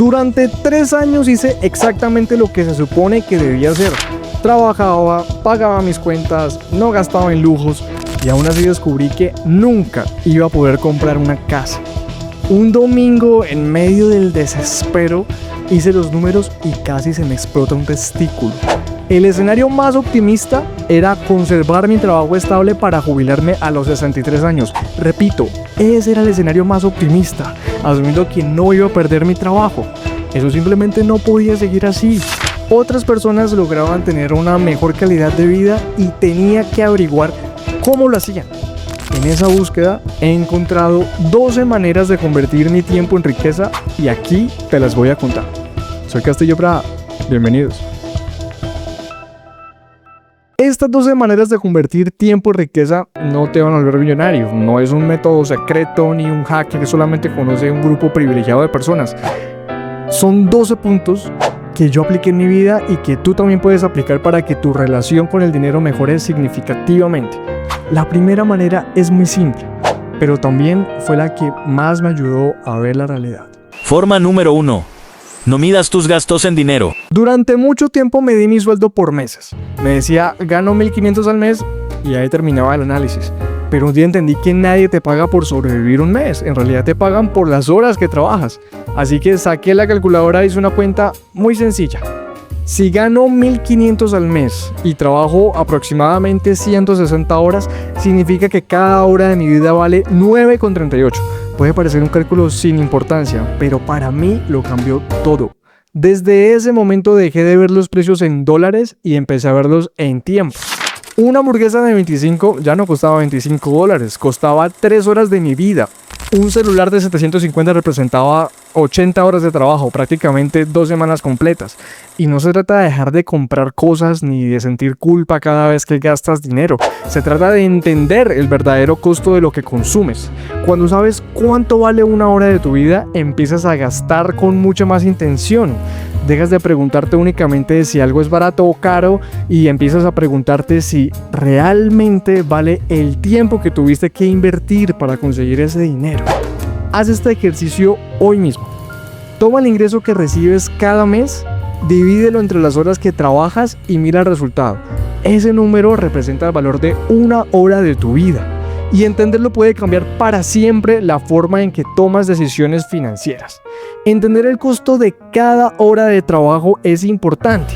Durante 3 años hice exactamente lo que se supone que debía hacer. Trabajaba, pagaba mis cuentas, no gastaba en lujos y aún así descubrí que nunca iba a poder comprar una casa. Un domingo, en medio del desespero, hice los números y casi se me explota un testículo. El escenario más optimista era conservar mi trabajo estable para jubilarme a los 63 años. Repito, ese era el escenario más optimista, asumiendo que no iba a perder mi trabajo. Eso simplemente no podía seguir así. Otras personas lograban tener una mejor calidad de vida y tenía que averiguar cómo lo hacían. En esa búsqueda he encontrado 12 maneras de convertir mi tiempo en riqueza y aquí te las voy a contar. Soy Castillo Prada, bienvenidos. Estas 12 maneras de convertir tiempo en riqueza no te van a volver millonario. No es un método secreto ni un hack que solamente conoce un grupo privilegiado de personas. Son 12 puntos que yo apliqué en mi vida y que tú también puedes aplicar para que tu relación con el dinero mejore significativamente. La primera manera es muy simple, pero también fue la que más me ayudó a ver la realidad. Forma número 1. No midas tus gastos en dinero. Durante mucho tiempo medí mi sueldo por meses. Me decía, gano 1.500 al mes y ahí terminaba el análisis. Pero un día entendí que nadie te paga por sobrevivir un mes. En realidad te pagan por las horas que trabajas. Así que saqué la calculadora y hice una cuenta muy sencilla. Si gano 1.500 al mes y trabajo aproximadamente 160 horas, significa que cada hora de mi vida vale 9,38. Puede parecer un cálculo sin importancia, pero para mí lo cambió todo. Desde ese momento dejé de ver los precios en dólares y empecé a verlos en tiempo. Una hamburguesa de 25 ya no costaba $25, costaba 3 horas de mi vida. Un celular de 750 representaba 80 horas de trabajo, prácticamente 2 semanas completas. Y no se trata de dejar de comprar cosas ni de sentir culpa cada vez que gastas dinero. Se trata de entender el verdadero costo de lo que consumes. Cuando sabes cuánto vale una hora de tu vida, empiezas a gastar con mucha más intención. Dejas de preguntarte únicamente si algo es barato o caro y empiezas a preguntarte si realmente vale el tiempo que tuviste que invertir para conseguir ese dinero. Haz este ejercicio hoy mismo. Toma el ingreso que recibes cada mes, divídelo entre las horas que trabajas y mira el resultado. Ese número representa el valor de una hora de tu vida. Y entenderlo puede cambiar para siempre la forma en que tomas decisiones financieras. Entender el costo de cada hora de trabajo es importante,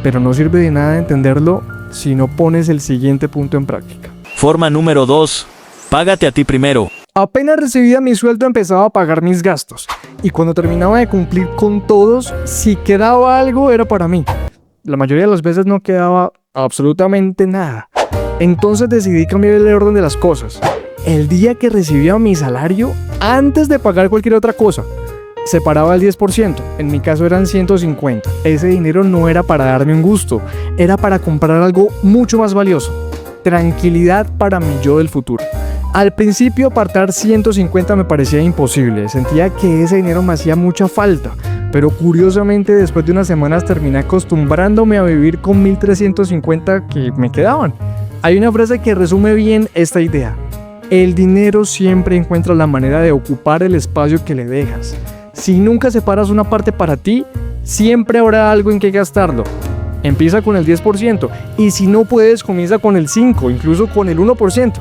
pero no sirve de nada entenderlo si no pones el siguiente punto en práctica. Forma número 2. Págate a ti primero. Apenas recibía mi sueldo empezaba a pagar mis gastos y cuando terminaba de cumplir con todos, si quedaba algo era para mí. La mayoría de las veces no quedaba absolutamente nada. Entonces decidí cambiar el orden de las cosas. El día que recibía mi salario, antes de pagar cualquier otra cosa, separaba el 10%, en mi caso eran 150. Ese dinero no era para darme un gusto, era para comprar algo mucho más valioso. Tranquilidad para mi yo del futuro. Al principio apartar 150 me parecía imposible, sentía que ese dinero me hacía mucha falta, pero curiosamente después de unas semanas terminé acostumbrándome a vivir con 1.350 que me quedaban. Hay una frase que resume bien esta idea. El dinero siempre encuentra la manera de ocupar el espacio que le dejas. Si nunca separas una parte para ti, siempre habrá algo en que gastarlo. Empieza con el 10% y si no puedes, comienza con el 5%, incluso con el 1%.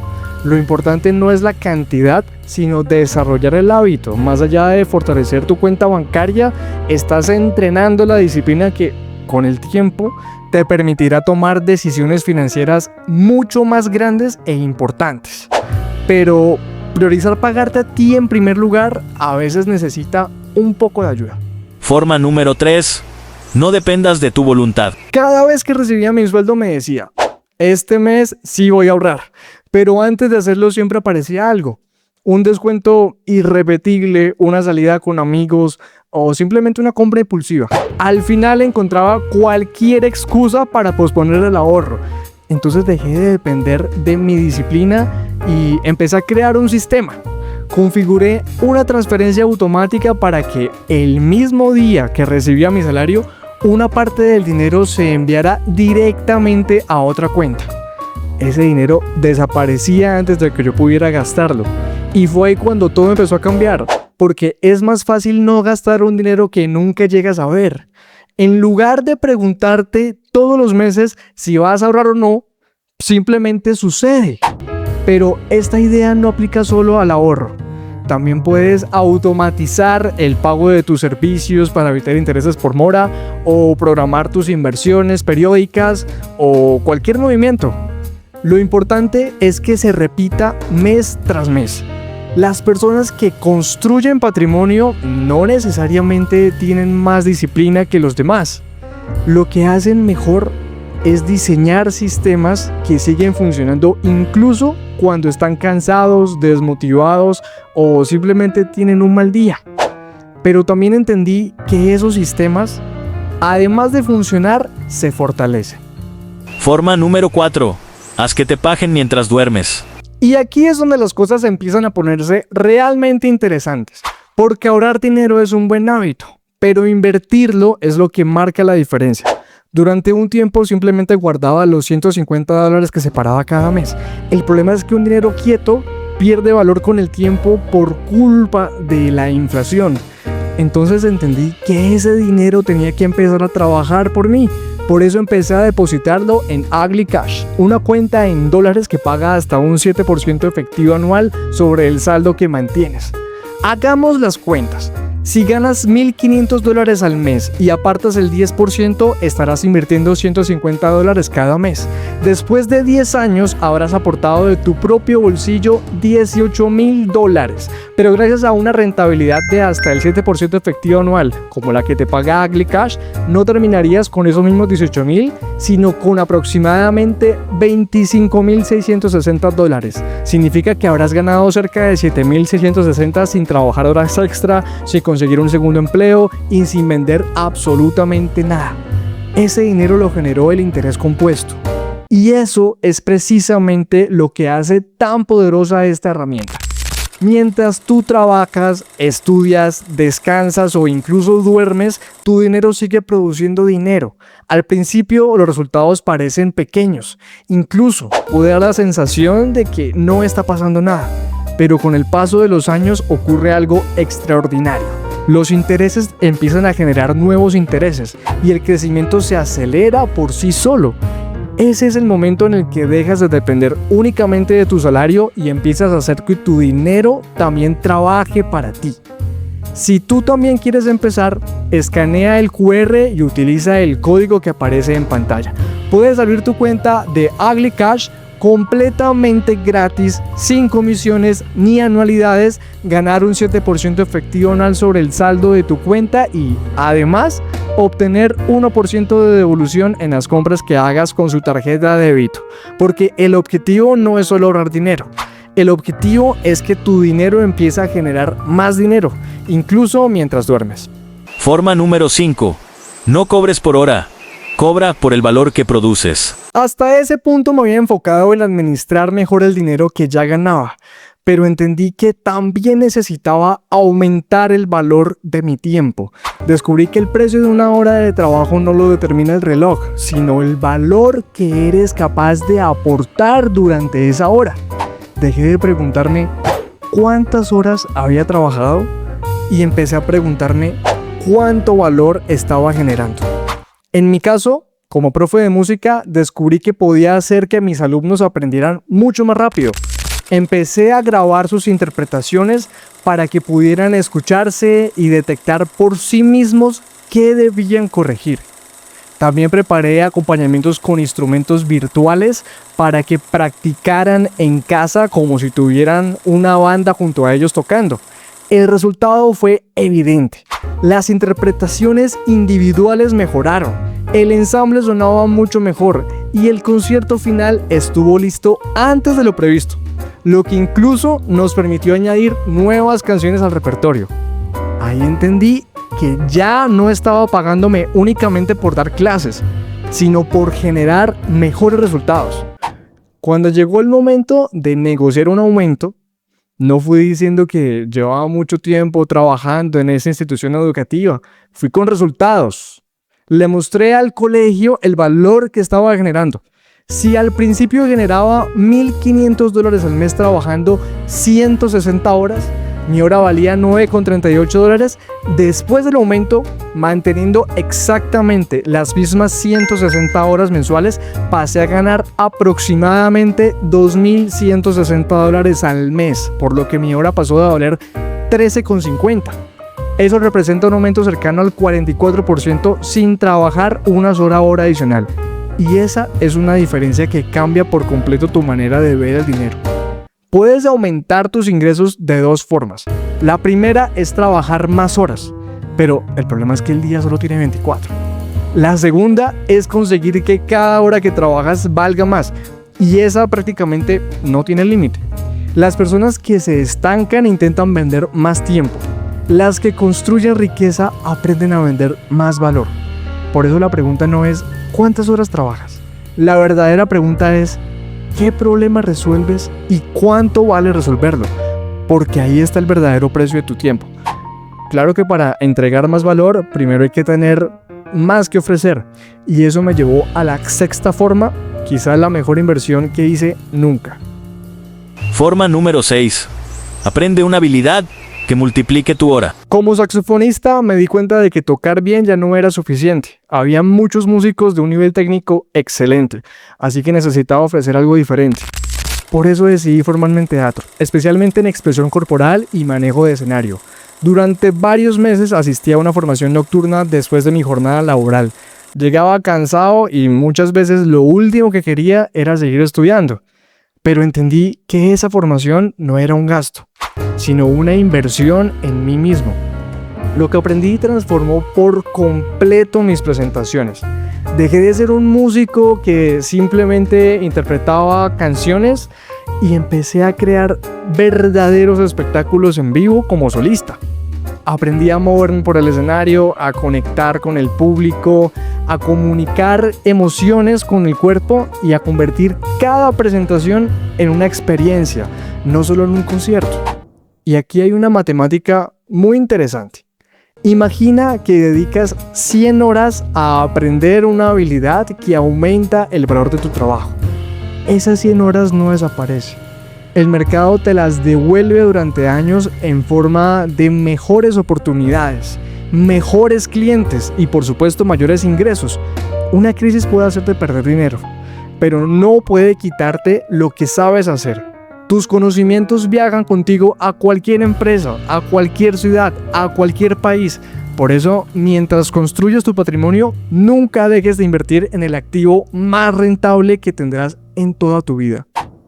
Lo importante no es la cantidad, sino desarrollar el hábito. Más allá de fortalecer tu cuenta bancaria, estás entrenando la disciplina que, con el tiempo, te permitirá tomar decisiones financieras mucho más grandes e importantes. Pero priorizar pagarte a ti en primer lugar a veces necesita un poco de ayuda. Forma número 3. No dependas de tu voluntad. Cada vez que recibía mi sueldo me decía, este mes sí voy a ahorrar. Pero antes de hacerlo siempre aparecía algo. Un descuento irrepetible, una salida con amigos o simplemente una compra impulsiva. Al final encontraba cualquier excusa para posponer el ahorro. Entonces dejé de depender de mi disciplina y empecé a crear un sistema. Configuré una transferencia automática para que el mismo día que recibía mi salario, una parte del dinero se enviara directamente a otra cuenta. Ese dinero desaparecía antes de que yo pudiera gastarlo. Y fue ahí cuando todo empezó a cambiar. porque es más fácil no gastar un dinero que nunca llegas a ver. En lugar de preguntarte todos los meses si vas a ahorrar o no, simplemente sucede. Pero esta idea no aplica solo al ahorro. También puedes automatizar el pago de tus servicios para evitar intereses por mora, o programar tus inversiones periódicas o cualquier movimiento. Lo importante es que se repita mes tras mes. Las personas que construyen patrimonio no necesariamente tienen más disciplina que los demás. Lo que hacen mejor es diseñar sistemas que siguen funcionando incluso cuando están cansados, desmotivados o simplemente tienen un mal día. Pero también entendí que esos sistemas, además de funcionar, se fortalecen. Forma número 4. Haz que te paguen mientras duermes. Y aquí es donde las cosas empiezan a ponerse realmente interesantes, porque ahorrar dinero es un buen hábito, pero invertirlo es lo que marca la diferencia. Durante un tiempo simplemente guardaba los $150 que separaba cada mes. El problema es que un dinero quieto pierde valor con el tiempo por culpa de la inflación. Entonces entendí que ese dinero tenía que empezar a trabajar por mí. Por eso empecé a depositarlo en Ugly Cash, una cuenta en dólares que paga hasta un 7% efectivo anual sobre el saldo que mantienes. Hagamos las cuentas. Si ganas $1,500 al mes y apartas el 10%, estarás invirtiendo $150 cada mes. Después de 10 años habrás aportado de tu propio bolsillo $18,000, pero gracias a una rentabilidad de hasta el 7% efectivo anual, como la que te paga Ugly Cash, no terminarías con esos mismos $18,000, sino con aproximadamente $25,660. Significa que habrás ganado cerca de $7,660 sin trabajar horas extra, sin conseguir un segundo empleo y sin vender absolutamente nada. Ese dinero lo generó el interés compuesto. Y eso es precisamente lo que hace tan poderosa esta herramienta. Mientras tú trabajas, estudias, descansas o incluso duermes, tu dinero sigue produciendo dinero. Al principio los resultados parecen pequeños, incluso puede dar la sensación de que no está pasando nada, pero con el paso de los años ocurre algo extraordinario. Los intereses empiezan a generar nuevos intereses y el crecimiento se acelera por sí solo. Ese es el momento en el que dejas de depender únicamente de tu salario y empiezas a hacer que tu dinero también trabaje para ti. Si tú también quieres empezar, escanea el QR y utiliza el código que aparece en pantalla. Puedes abrir tu cuenta de Ugly Cash completamente gratis, sin comisiones ni anualidades, ganar un 7% efectivo anual sobre el saldo de tu cuenta y, además, obtener 1% de devolución en las compras que hagas con su tarjeta de débito. Porque el objetivo no es solo ahorrar dinero. El objetivo es que tu dinero empiece a generar más dinero, incluso mientras duermes. Forma número 5. No cobres por hora. Cobra por el valor que produces. Hasta ese punto me había enfocado en administrar mejor el dinero que ya ganaba, pero entendí que también necesitaba aumentar el valor de mi tiempo. Descubrí que el precio de una hora de trabajo no lo determina el reloj, sino el valor que eres capaz de aportar durante esa hora. Dejé de preguntarme cuántas horas había trabajado y empecé a preguntarme cuánto valor estaba generando. En mi caso, como profe de música, descubrí que podía hacer que mis alumnos aprendieran mucho más rápido. Empecé a grabar sus interpretaciones para que pudieran escucharse y detectar por sí mismos qué debían corregir. También preparé acompañamientos con instrumentos virtuales para que practicaran en casa como si tuvieran una banda junto a ellos tocando. El resultado fue evidente. Las interpretaciones individuales mejoraron, el ensamble sonaba mucho mejor y el concierto final estuvo listo antes de lo previsto, lo que incluso nos permitió añadir nuevas canciones al repertorio. Ahí entendí que ya no estaba pagándome únicamente por dar clases, sino por generar mejores resultados. Cuando llegó el momento de negociar un aumento, no fui diciendo que llevaba mucho tiempo trabajando en esa institución educativa, fui con resultados. Le mostré al colegio el valor que estaba generando. Si al principio generaba $1,500 al mes trabajando 160 horas, Mi hora valía $9,38. Después del aumento, manteniendo exactamente las mismas 160 horas mensuales, pasé a ganar aproximadamente $2,160 al mes, por lo que mi hora pasó de valer $13,50. Eso representa un aumento cercano al 44% sin trabajar una sola hora adicional. Y esa es una diferencia que cambia por completo tu manera de ver el dinero. Puedes aumentar tus ingresos de dos formas. La primera es trabajar más horas, pero el problema es que el día solo tiene 24. La segunda es conseguir que cada hora que trabajas valga más, y esa prácticamente no tiene límite. Las personas que se estancan intentan vender más tiempo. Las que construyen riqueza aprenden a vender más valor. Por eso la pregunta no es ¿cuántas horas trabajas? La verdadera pregunta es ¿qué problema resuelves y cuánto vale resolverlo? Porque ahí está el verdadero precio de tu tiempo. Claro que para entregar más valor, primero hay que tener más que ofrecer. Y eso me llevó a la sexta forma, quizás la mejor inversión que hice nunca. Forma número 6. Aprende una habilidad que multiplique tu hora. Como saxofonista me di cuenta de que tocar bien ya no era suficiente. Había muchos músicos de un nivel técnico excelente, así que necesitaba ofrecer algo diferente. Por eso decidí formarme en teatro, especialmente en expresión corporal y manejo de escenario. Durante varios meses asistí a una formación nocturna después de mi jornada laboral. Llegaba cansado y muchas veces lo último que quería era seguir estudiando. Pero entendí que esa formación no era un gasto, sino una inversión en mí mismo. Lo que aprendí transformó por completo mis presentaciones. Dejé de ser un músico que simplemente interpretaba canciones y empecé a crear verdaderos espectáculos en vivo como solista. Aprendí a moverme por el escenario, a conectar con el público, a comunicar emociones con el cuerpo y a convertir cada presentación en una experiencia, no solo en un concierto. Y aquí hay una matemática muy interesante. Imagina que dedicas 100 horas a aprender una habilidad que aumenta el valor de tu trabajo. Esas 100 horas no desaparecen. El mercado te las devuelve durante años en forma de mejores oportunidades, mejores clientes y por supuesto mayores ingresos. Una crisis puede hacerte perder dinero, pero no puede quitarte lo que sabes hacer. Tus conocimientos viajan contigo a cualquier empresa, a cualquier ciudad, a cualquier país. Por eso, mientras construyes tu patrimonio, nunca dejes de invertir en el activo más rentable que tendrás en toda tu vida,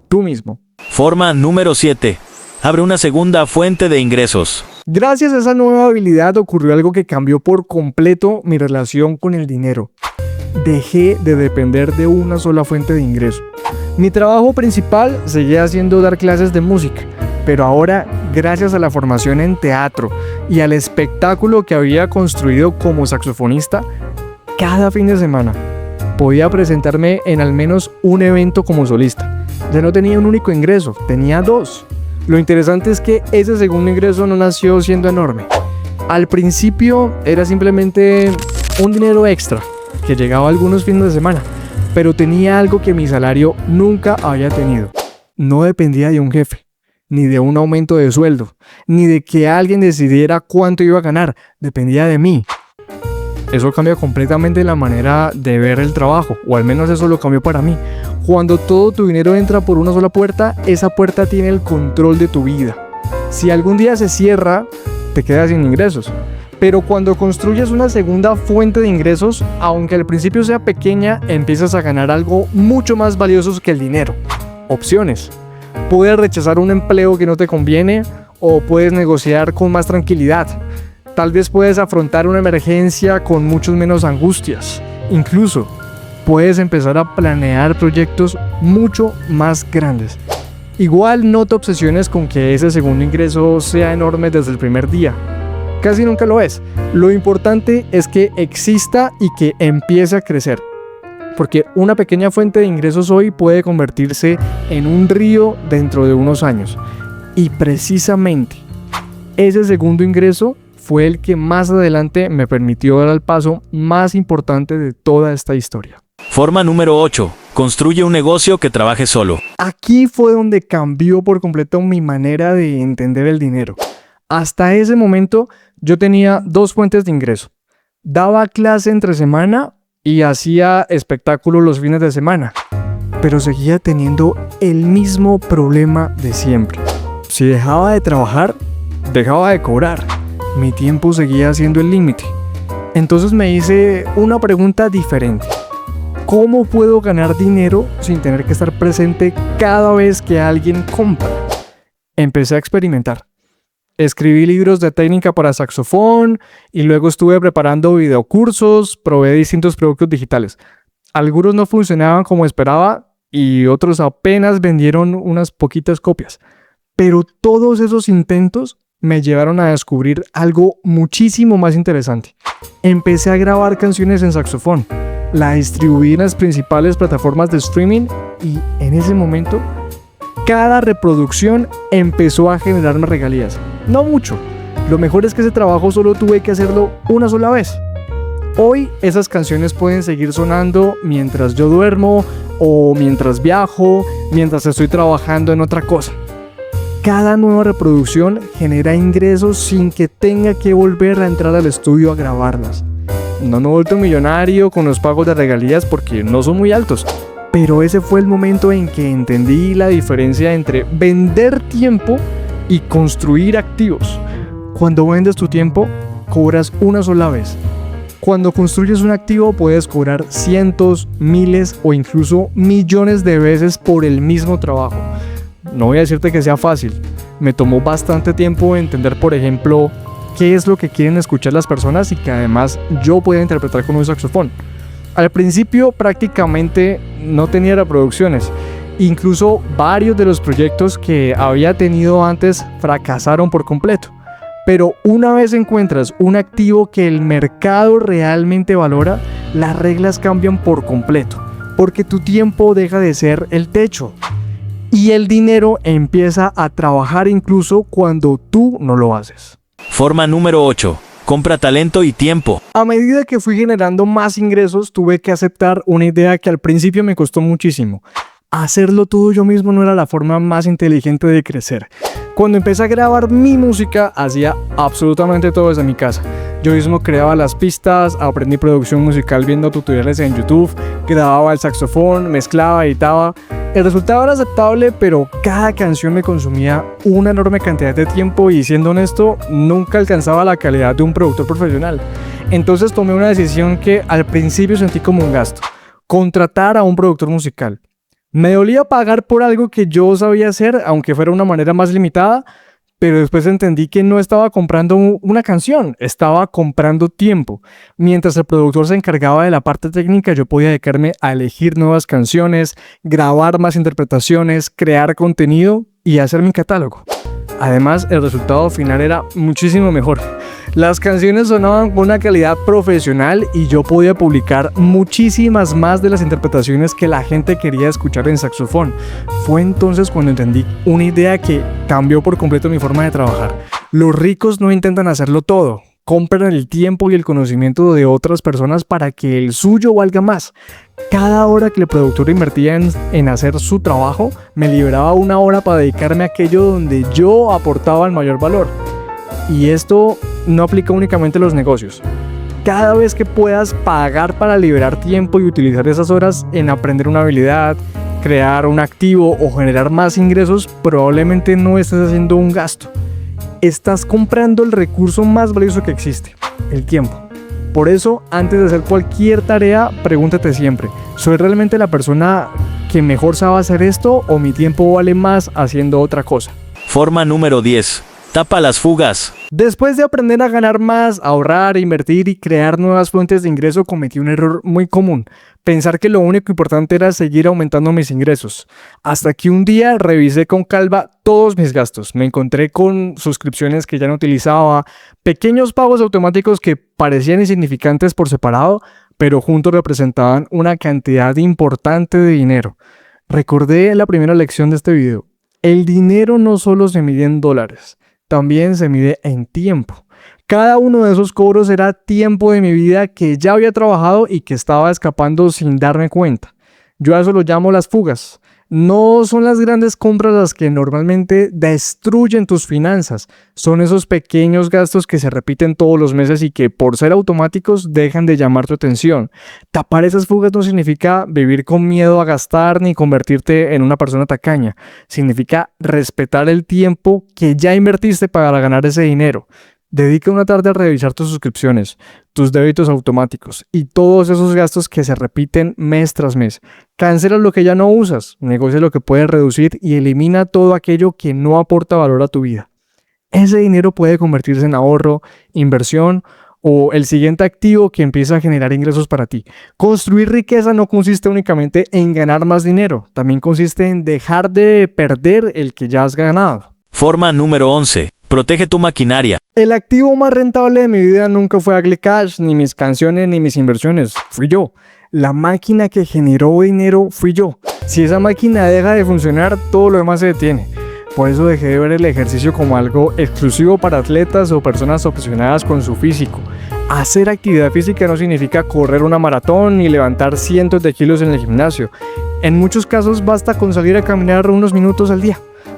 tú mismo. Forma número 7. Abre una segunda fuente de ingresos. Gracias a esa nueva habilidad ocurrió algo que cambió por completo mi relación con el dinero. Dejé de depender de una sola fuente de ingreso. Mi trabajo principal seguía siendo dar clases de música, pero ahora, gracias a la formación en teatro y al espectáculo que había construido como saxofonista, cada fin de semana podía presentarme en al menos un evento como solista. Ya no tenía un único ingreso, tenía dos. Lo interesante es que ese segundo ingreso no nació siendo enorme. Al principio era simplemente un dinero extra que llegaba algunos fines de semana, pero tenía algo que mi salario nunca había tenido. No dependía de un jefe, ni de un aumento de sueldo, ni de que alguien decidiera cuánto iba a ganar. Dependía de mí. Eso cambia completamente la manera de ver el trabajo, o al menos eso lo cambió para mí. Cuando todo tu dinero entra por una sola puerta, esa puerta tiene el control de tu vida. Si algún día se cierra, te quedas sin ingresos. Pero cuando construyes una segunda fuente de ingresos, aunque al principio sea pequeña, empiezas a ganar algo mucho más valioso que el dinero. Opciones. Puedes rechazar un empleo que no te conviene o puedes negociar con más tranquilidad. Tal vez puedes afrontar una emergencia con mucho menos angustias. Incluso puedes empezar a planear proyectos mucho más grandes. Igual no te obsesiones con que ese segundo ingreso sea enorme desde el primer día. Casi nunca lo es. Lo importante es que exista y que empiece a crecer. Porque una pequeña fuente de ingresos hoy puede convertirse en un río dentro de unos años. Y precisamente ese segundo ingreso fue el que más adelante me permitió dar el paso más importante de toda esta historia. Forma número 8. Construye un negocio que trabaje solo. Aquí fue donde cambió por completo mi manera de entender el dinero. Hasta ese momento yo tenía dos fuentes de ingreso. Daba clase entre semana y hacía espectáculos los fines de semana. Pero seguía teniendo el mismo problema de siempre. Si dejaba de trabajar, dejaba de cobrar. Mi tiempo seguía siendo el límite. Entonces me hice una pregunta diferente. ¿Cómo puedo ganar dinero sin tener que estar presente cada vez que alguien compra? Empecé a experimentar. Escribí libros de técnica para saxofón y luego estuve preparando videocursos, probé distintos productos digitales. Algunos no funcionaban como esperaba y otros apenas vendieron unas poquitas copias. Pero todos esos intentos me llevaron a descubrir algo muchísimo más interesante. Empecé a grabar canciones en saxofón, la distribuí en las principales plataformas de streaming y en ese momento cada reproducción empezó a generarme regalías. No mucho, lo mejor es que ese trabajo solo tuve que hacerlo una sola vez. Hoy esas canciones pueden seguir sonando mientras yo duermo o mientras viajo, mientras estoy trabajando en otra cosa. Cada nueva reproducción genera ingresos sin que tenga que volver a entrar al estudio a grabarlas. No me he vuelto millonario con los pagos de regalías porque no son muy altos, pero ese fue el momento en que entendí la diferencia entre vender tiempo y construir activos. Cuando vendes tu tiempo, cobras una sola vez. Cuando construyes un activo puedes cobrar cientos, miles o incluso millones de veces por el mismo trabajo. No voy a decirte que sea fácil. Me tomó bastante tiempo entender, por ejemplo, qué es lo que quieren escuchar las personas y que además yo pueda interpretar con un saxofón. Al principio prácticamente no tenía reproducciones. Incluso varios de los proyectos que había tenido antes fracasaron por completo. Pero una vez encuentras un activo que el mercado realmente valora, las reglas cambian por completo, porque tu tiempo deja de ser el techo y el dinero empieza a trabajar incluso cuando tú no lo haces. Forma número 8. Compra talento y tiempo. A medida que fui generando más ingresos, tuve que aceptar una idea que al principio me costó muchísimo. Hacerlo todo yo mismo no era la forma más inteligente de crecer. Cuando empecé a grabar mi música, hacía absolutamente todo desde mi casa. Yo mismo creaba las pistas, aprendí producción musical viendo tutoriales en YouTube, grababa el saxofón, mezclaba, editaba. El resultado era aceptable, pero cada canción me consumía una enorme cantidad de tiempo y, siendo honesto, nunca alcanzaba la calidad de un productor profesional. Entonces tomé una decisión que al principio sentí como un gasto: contratar a un productor musical. Me dolía pagar por algo que yo sabía hacer, aunque fuera de una manera más limitada, pero después entendí que no estaba comprando una canción, estaba comprando tiempo. Mientras el productor se encargaba de la parte técnica, yo podía dedicarme a elegir nuevas canciones, grabar más interpretaciones, crear contenido y hacer mi catálogo. Además, el resultado final era muchísimo mejor. Las canciones sonaban con una calidad profesional y yo podía publicar muchísimas más de las interpretaciones que la gente quería escuchar en saxofón. Fue entonces cuando entendí una idea que cambió por completo mi forma de trabajar. Los ricos no intentan hacerlo todo. Compran el tiempo y el conocimiento de otras personas para que el suyo valga más. Cada hora que el productor invertía en hacer su trabajo, me liberaba una hora para dedicarme a aquello donde yo aportaba el mayor valor. Y esto no aplica únicamente a los negocios. Cada vez que puedas pagar para liberar tiempo y utilizar esas horas en aprender una habilidad, crear un activo o generar más ingresos, probablemente no estés haciendo un gasto. Estás comprando el recurso más valioso que existe, el tiempo. Por eso, antes de hacer cualquier tarea, pregúntate siempre: ¿soy realmente la persona que mejor sabe hacer esto o mi tiempo vale más haciendo otra cosa? Forma número 10. Tapa las fugas. Después de aprender a ganar más, ahorrar, invertir y crear nuevas fuentes de ingreso, cometí un error muy común: pensar que lo único importante era seguir aumentando mis ingresos. Hasta que un día revisé con calma todos mis gastos. Me encontré con suscripciones que ya no utilizaba, pequeños pagos automáticos que parecían insignificantes por separado, pero juntos representaban una cantidad importante de dinero. Recordé la primera lección de este video: el dinero no solo se mide en dólares, también se mide en tiempo. Cada uno de esos cobros era tiempo de mi vida que ya había trabajado y que estaba escapando sin darme cuenta. Yo a eso lo llamo las fugas. No son las grandes compras las que normalmente destruyen tus finanzas, son esos pequeños gastos que se repiten todos los meses y que por ser automáticos dejan de llamar tu atención. Tapar esas fugas no significa vivir con miedo a gastar ni convertirte en una persona tacaña, significa respetar el tiempo que ya invertiste para ganar ese dinero. Dedica una tarde a revisar tus suscripciones, tus débitos automáticos y todos esos gastos que se repiten mes tras mes. Cancela lo que ya no usas, negocia lo que puedes reducir y elimina todo aquello que no aporta valor a tu vida. Ese dinero puede convertirse en ahorro, inversión o el siguiente activo que empieza a generar ingresos para ti. Construir riqueza no consiste únicamente en ganar más dinero, también consiste en dejar de perder el que ya has ganado. Forma número 11. Protege tu maquinaria. El activo más rentable de mi vida nunca fue AgleCash, ni mis canciones, ni mis inversiones. Fui yo. La máquina que generó dinero fui yo. Si esa máquina deja de funcionar, todo lo demás se detiene. Por eso dejé de ver el ejercicio como algo exclusivo para atletas o personas obsesionadas con su físico. Hacer actividad física no significa correr una maratón ni levantar cientos de kilos en el gimnasio. En muchos casos basta con salir a caminar unos minutos al día.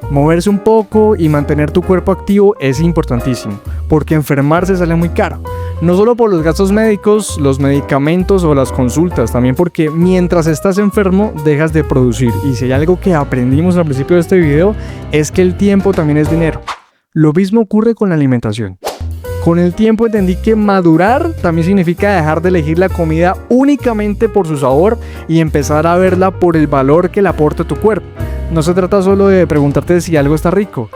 Moverse un poco y mantener tu cuerpo activo es importantísimo, porque enfermarse sale muy caro. No solo por los gastos médicos, los medicamentos o las consultas, también porque mientras estás enfermo dejas de producir. Y si hay algo que aprendimos al principio de este video, es que el tiempo también es dinero. Lo mismo ocurre con la alimentación. Con el tiempo entendí que madurar también significa dejar de elegir la comida únicamente por su sabor y empezar a verla por el valor que le aporta a tu cuerpo. No se trata solo de preguntarte si algo está rico.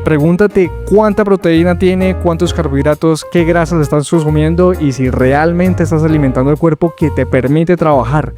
Pregúntate cuánta proteína tiene, cuántos carbohidratos, qué grasas estás consumiendo y si realmente estás alimentando el cuerpo que te permite trabajar.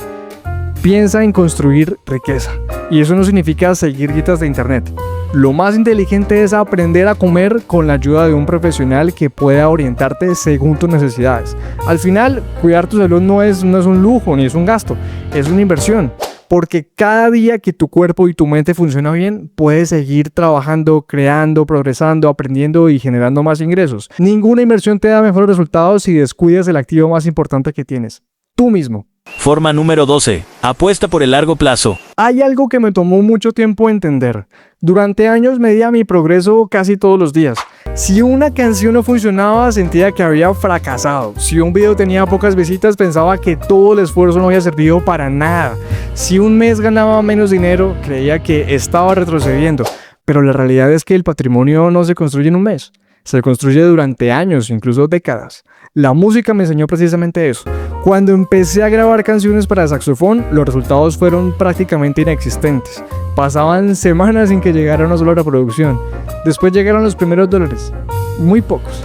Piensa en construir riqueza. Y eso no significa seguir dietas de internet. Lo más inteligente es aprender a comer con la ayuda de un profesional que pueda orientarte según tus necesidades. Al final, cuidar tu salud no es un lujo ni es un gasto, es una inversión. Porque cada día que tu cuerpo y tu mente funcionan bien, puedes seguir trabajando, creando, progresando, aprendiendo y generando más ingresos. Ninguna inversión te da mejores resultados si descuidas el activo más importante que tienes, tú mismo. Forma número 12. Apuesta por el largo plazo. Hay algo que me tomó mucho tiempo entender. Durante años medía mi progreso casi todos los días. Si una canción no funcionaba, sentía que había fracasado. Si un video tenía pocas visitas, pensaba que todo el esfuerzo no había servido para nada. Si un mes ganaba menos dinero, creía que estaba retrocediendo. Pero la realidad es que el patrimonio no se construye en un mes. Se construye durante años, incluso décadas. La música me enseñó precisamente eso. Cuando empecé a grabar canciones para saxofón, los resultados fueron prácticamente inexistentes. Pasaban semanas sin que llegara una sola reproducción. Después llegaron los primeros dólares. Muy pocos.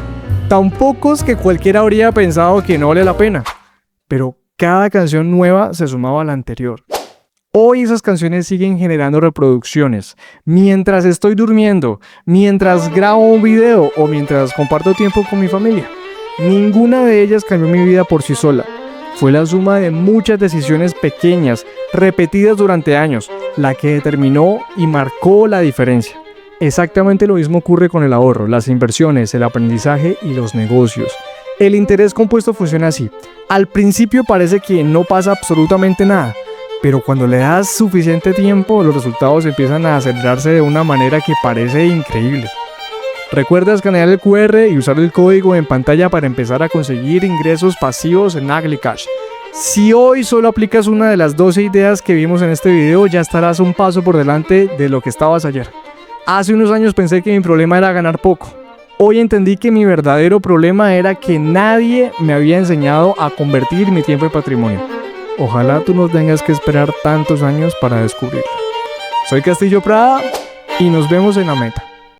Tan pocos que cualquiera habría pensado que no vale la pena. Pero cada canción nueva se sumaba a la anterior. Hoy esas canciones siguen generando reproducciones. Mientras estoy durmiendo, mientras grabo un video o mientras comparto tiempo con mi familia. Ninguna de ellas cambió mi vida por sí sola. Fue la suma de muchas decisiones pequeñas, repetidas durante años, la que determinó y marcó la diferencia. Exactamente lo mismo ocurre con el ahorro, las inversiones, el aprendizaje y los negocios. El interés compuesto funciona así. Al principio parece que no pasa absolutamente nada, pero cuando le das suficiente tiempo, los resultados empiezan a acelerarse de una manera que parece increíble. Recuerda escanear el QR y usar el código en pantalla para empezar a conseguir ingresos pasivos en AgleCash. Si hoy solo aplicas una de las 12 ideas que vimos en este video, ya estarás un paso por delante de lo que estabas ayer. Hace unos años pensé que mi problema era ganar poco. Hoy entendí que mi verdadero problema era que nadie me había enseñado a convertir mi tiempo en patrimonio. Ojalá tú no tengas que esperar tantos años para descubrirlo. Soy Castillo Prada y nos vemos en la meta.